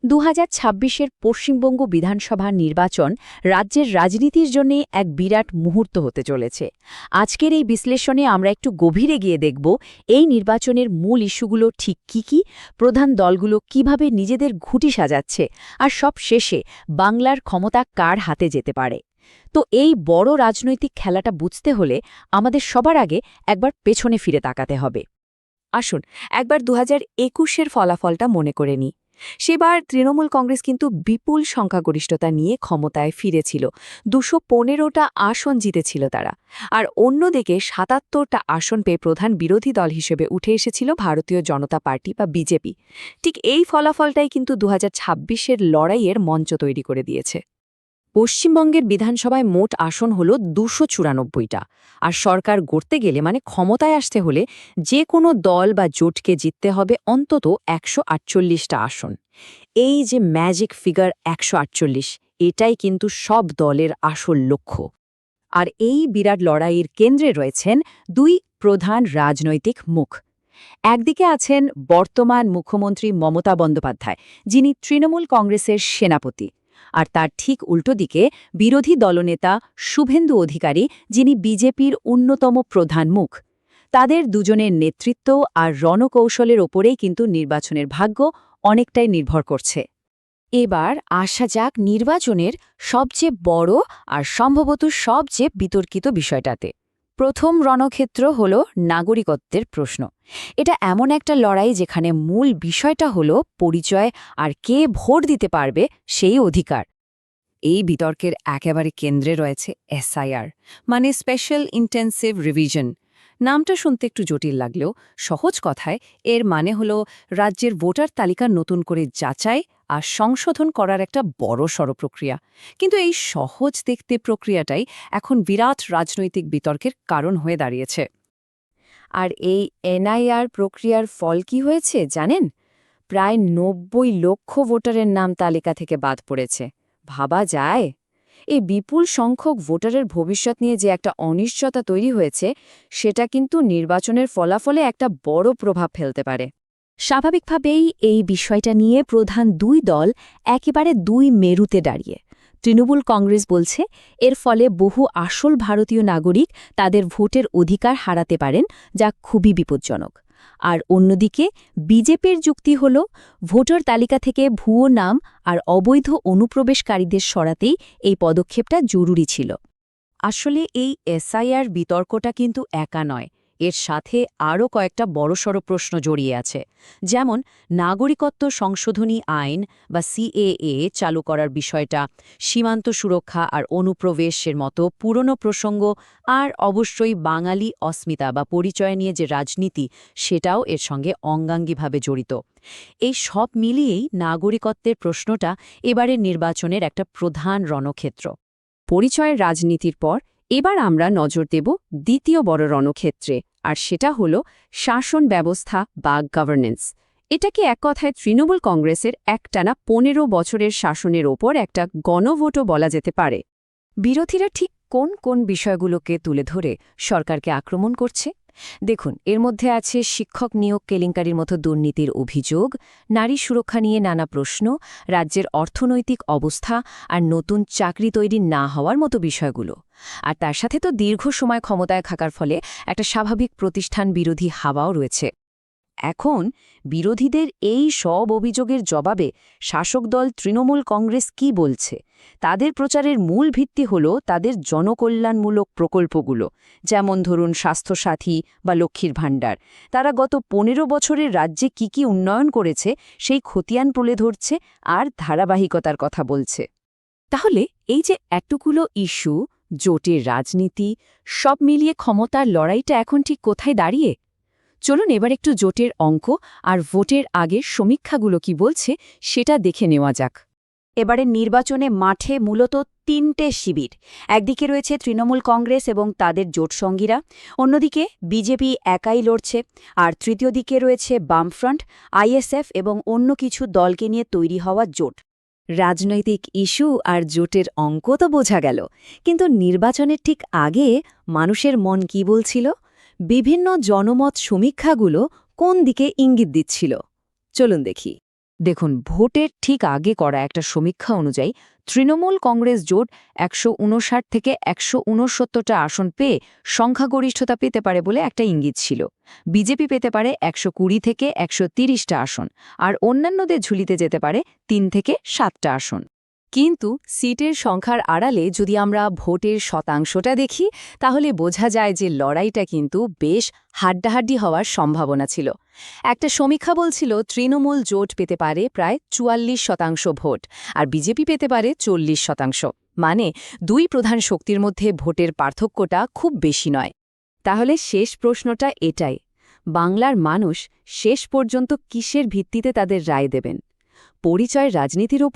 2026-এর পশ্চিমবঙ্গ বিধানসভা নির্বাচন রাজ্যের রাজনীতির জন্য এক বিরাট মুহূর্ত হতে চলেছে। আজকের এই বিশ্লেষণে আমরা একটু গভীরে গিয়ে দেখব এই নির্বাচনের মূল ইস্যুগুলো ঠিক কী, প্রধান দলগুলো কিভাবে নিজেদের ঘুঁটি সাজাচ্ছে, আর সব শেষে বাংলার ক্ষমতা কার হাতে যেতে পারে। তো এই বড় রাজনৈতিক খেলাটা বুঝতে হলে আমাদের সবার আগে একবার পেছনে ফিরে তাকাতে হবে। আসুন একবার 2021-এর ফলাফলটা মনে করে নিই। সেবার তৃণমূল কংগ্রেস কিন্তু বিপুল সংখ্যাগরিষ্ঠতা নিয়ে ক্ষমতায় ফিরেছিল। 215টা আসন জিতেছিল তারা। আর অন্যদিকে 77টা আসন পেয়ে প্রধান বিরোধী দল হিসেবে উঠে এসেছিল ভারতীয় জনতা পার্টি বা বিজেপি। ঠিক এই ফলাফলটাই কিন্তু 2026-এর লড়াইয়ের মঞ্চ তৈরি করে দিয়েছে। পশ্চিমবঙ্গের বিধানসভায় মোট আসন হল 294টা, আর সরকার গড়তে গেলে মানে ক্ষমতায় আসতে হলে যে কোনো দল বা জোটকে জিততে হবে অন্তত 148টা আসন। এই যে ম্যাজিক ফিগার 148, এটাই কিন্তু সব দলের আসল লক্ষ্য। আর এই বিরাট লড়াইয়ের কেন্দ্রে রয়েছেন দুই প্রধান রাজনৈতিক মুখ। একদিকে আছেন বর্তমান মুখ্যমন্ত্রী মমতা বন্দ্যোপাধ্যায়, যিনি তৃণমূল কংগ্রেসের সেনাপতি, আর তার ঠিক উল্টো দিকে বিরোধী দলনেতা শুভেন্দু অধিকারী, যিনি বিজেপির অন্যতম প্রধান মুখ। তাদের দুজনের নেতৃত্ব আর রণকৌশলের ওপরেই কিন্তু নির্বাচনের ভাগ্য অনেকটাই নির্ভর করছে। এবার আসা যাক নির্বাচনের সবচেয়ে বড় আর সম্ভবত সবচেয়ে বিতর্কিত বিষয়টাতে। প্রথম রণক্ষেত্র হল নাগরিকত্বের প্রশ্ন। এটা এমন একটা লড়াই যেখানে মূল বিষয়টা হল পরিচয় আর কে ভোট দিতে পারবে সেই অধিকার। এই বিতর্কের একেবারে কেন্দ্রে রয়েছে এসআইআর, মানে স্পেশাল ইন্টেন্সিভ রিভিশন। নামটা শুনতে একটু জটিল লাগলেও সহজ কথায় এর মানে হল রাজ্যের ভোটার তালিকা নতুন করে যাচাই আর সংশোধন করার একটা বড়সড় প্রক্রিয়া। কিন্তু এই সহজ দেখতে প্রক্রিয়াটাই এখন বিরাট রাজনৈতিক বিতর্কের কারণ হয়ে দাঁড়িয়েছে। আর এই এনআইআর প্রক্রিয়ার ফল কি হয়েছে জানেন? প্রায় 90 লক্ষ ভোটারের নাম তালিকা থেকে বাদ পড়েছে। ভাবা যায়? এই বিপুল সংখ্যক ভোটারের ভবিষ্যৎ নিয়ে যে একটা অনিশ্চয়তা তৈরি হয়েছে, সেটা কিন্তু নির্বাচনের ফলাফলে একটা বড় প্রভাব ফেলতে পারে। স্বাভাবিকভাবেই এই বিষয়টা নিয়ে প্রধান দুই দল একেবারে দুই মেরুতে দাঁড়িয়ে। তৃণমূল কংগ্রেস বলছে এর ফলে বহু আসল ভারতীয় নাগরিক তাদের ভোটের অধিকার হারাতে পারেন, যা খুবই বিপজ্জনক। আর অন্যদিকে বিজেপির যুক্তি হল ভোটার তালিকা থেকে ভুয়ো নাম আর অবৈধ অনুপ্রবেশকারীদের সরাতেই এই পদক্ষেপটা জরুরি ছিল। আসলে এই এসআইআর বিতর্কটা কিন্তু একা নয়, এর সাথে আরও কয়েকটা বড়সড় প্রশ্ন জড়িয়ে আছে। যেমন নাগরিকত্ব সংশোধনী আইন বা সিএএ চালু করার বিষয়টা, সীমান্ত সুরক্ষা আর অনুপ্রবেশের মতো পুরনো প্রসঙ্গ, আর অবশ্যই বাঙালি অস্মিতা বা পরিচয় নিয়ে যে রাজনীতি, সেটাও এর সঙ্গে অঙ্গাঙ্গিভাবে জড়িত। এই সব মিলিয়েই নাগরিকত্বের প্রশ্নটা এবারের নির্বাচনের একটা প্রধান রণক্ষেত্র। পরিচয়ের রাজনীতির পর এবার আমরা নজর দেব দ্বিতীয় বড় রণক্ষেত্রে, আর সেটা হল শাসন ব্যবস্থা বা গভর্নেন্স। এটাকে এক কথায় তৃণমূল কংগ্রেসের একটানা 15 বছরের শাসনের ওপর একটা গণভোটও বলা যেতে পারে। বিরোধীরা ঠিক কোন কোন বিষয়গুলোকে তুলে ধরে সরকারকে আক্রমণ করছে? দেখুন, এর মধ্যে আছে শিক্ষক নিয়োগ কেলেঙ্কারির মতো দুর্নীতির অভিযোগ, নারী সুরক্ষা নিয়ে নানা প্রশ্ন, রাজ্যের অর্থনৈতিক অবস্থা আর নতুন চাকরি তৈরি না হওয়ার মতো বিষয়গুলো। আর তার সাথে তো দীর্ঘ সময় ক্ষমতায় থাকার ফলে একটা স্বাভাবিক প্রতিষ্ঠান বিরোধী হাওয়াও রয়েছে। এখন বিরোধীদের এই সব অভিযোগের জবাবে শাসক দল তৃণমূল কংগ্রেস কি বলছে? তাদের প্রচারের মূল ভিত্তি হল তাদের জনকল্যাণমূলক প্রকল্পগুলো, যেমন ধরুন স্বাস্থ্যসাথী বা লক্ষ্মীর ভাণ্ডার। তারা গত 15 বছরের রাজ্যে কি উন্নয়ন করেছে সেই খতিয়ান তুলে ধরছে আর ধারাবাহিকতার কথা বলছে। তাহলে এই যে এতগুলো ইস্যু, জোটের রাজনীতি, সব মিলিয়ে ক্ষমতার লড়াইটা এখন ঠিক কোথায় দাঁড়িয়ে? চলুন এবার একটু জোটের অঙ্ক আর ভোটের আগের সমীক্ষাগুলো কি বলছে সেটা দেখে নেওয়া যাক। এবারে নির্বাচনে মাঠে মূলত 3টে শিবির। একদিকে রয়েছে তৃণমূল কংগ্রেস এবং তাদের জোটসঙ্গীরা, অন্যদিকে বিজেপি একাই লড়ছে, আর তৃতীয় দিকে রয়েছে বামফ্রন্ট, আইএসএফ এবং অন্য কিছু দলকে নিয়ে তৈরি হওয়া জোট। রাজনৈতিক ইস্যু আর জোটের অঙ্ক তো বোঝা গেল, কিন্তু নির্বাচনের ঠিক আগে মানুষের মন কি বলছিল? বিভিন্ন জনমত সমীক্ষাগুলো কোন দিকে ইঙ্গিত দিচ্ছিল? চলুন দেখি। দেখুন, ভোটের ঠিক আগে করা একটা সমীক্ষা অনুযায়ী তৃণমূল কংগ্রেস জোট ১৫৯ থেকে ১৬৯টা আসন পেয়ে সংখ্যাগরিষ্ঠতা পেতে পারে বলে একটা ইঙ্গিত ছিল। বিজেপি পেতে পারে ১২০ থেকে ১৩০টা আসন, আর অন্যান্যদের ঝুলিতে যেতে পারে ৩ থেকে ৭টা আসন। কিন্তু সিটের সংখ্যার আড়ালে যদি আমরা ভোটের শতাংশটা দেখি, তাহলে বোঝা যায় যে লড়াইটা কিন্তু বেশ হাড্ডাহাড্ডি হওয়ার সম্ভাবনা ছিল। একটা সমীক্ষা বলছিল তৃণমূল জোট পেতে পারে প্রায় ৪৪% ভোট, আর বিজেপি পেতে পারে ৪০%। মানে দুই প্রধান শক্তির মধ্যে ভোটের পার্থক্যটা খুব বেশি নয়। তাহলে শেষ প্রশ্নটা এটাই, বাংলার মানুষ শেষ পর্যন্ত কিসের ভিত্তিতে তাদের রায় দেবেন? পরিচয় রাজনীতির ওপর